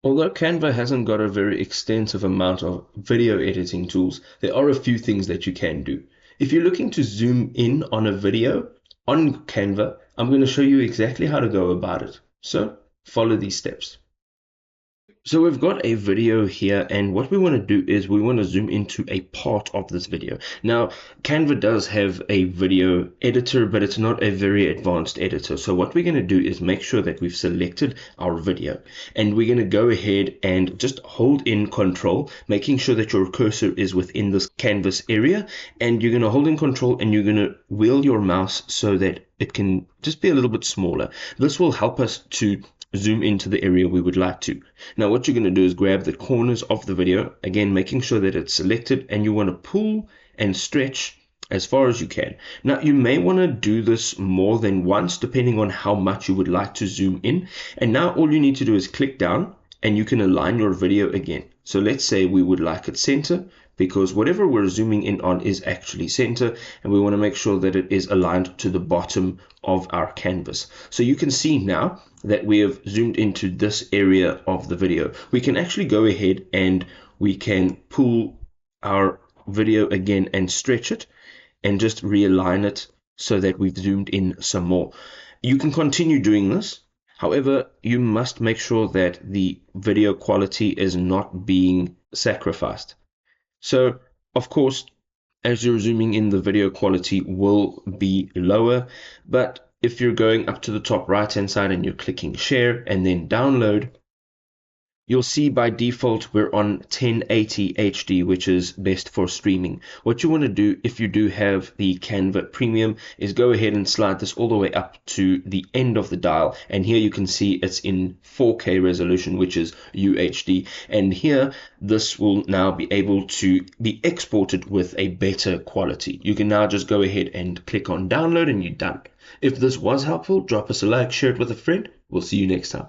Although Canva hasn't got a very extensive amount of video editing tools, there are a few things that you can do. If you're looking to zoom in on a video on Canva, I'm going to show you exactly how to go about it. So follow these steps. So we've got a video here, and what we want to do is we want to zoom into a part of this video. Now, Canva does have a video editor, but it's not a very advanced editor. So what we're going to do is make sure that we've selected our video, and we're going to go ahead and just hold in Control, making sure that your cursor is within this canvas area, and you're going to hold in Control and you're going to wheel your mouse so that it can just be a little bit smaller. This will help us to zoom into the area we would like to. Now what you're going to do is grab the corners of the video, again making sure that it's selected, and you want to pull and stretch as far as you can. Now you may want to do this more than once depending on how much you would like to zoom in, and now all you need to do is click down and you can align your video again. So let's say we would like it center, because whatever we're zooming in on is actually center, and we want to make sure that it is aligned to the bottom of our canvas. So you can see now that we have zoomed into this area of the video. We can actually go ahead and we can pull our video again and stretch it and just realign it so that we've zoomed in some more. You can continue doing this. However, you must make sure that the video quality is not being sacrificed. So, of course, as you're zooming in, the video quality will be lower, but if you're going up to the top right hand side and you're clicking share and then download, you'll see by default we're on 1080 HD, which is best for streaming. What you want to do if you do have the Canva Premium is go ahead and slide this all the way up to the end of the dial, and here you can see it's in 4K resolution, which is UHD, and here this will now be able to be exported with a better quality. You can now just go ahead and click on download and you're done. If this was helpful, drop us a like, share it with a friend. We'll see you next time.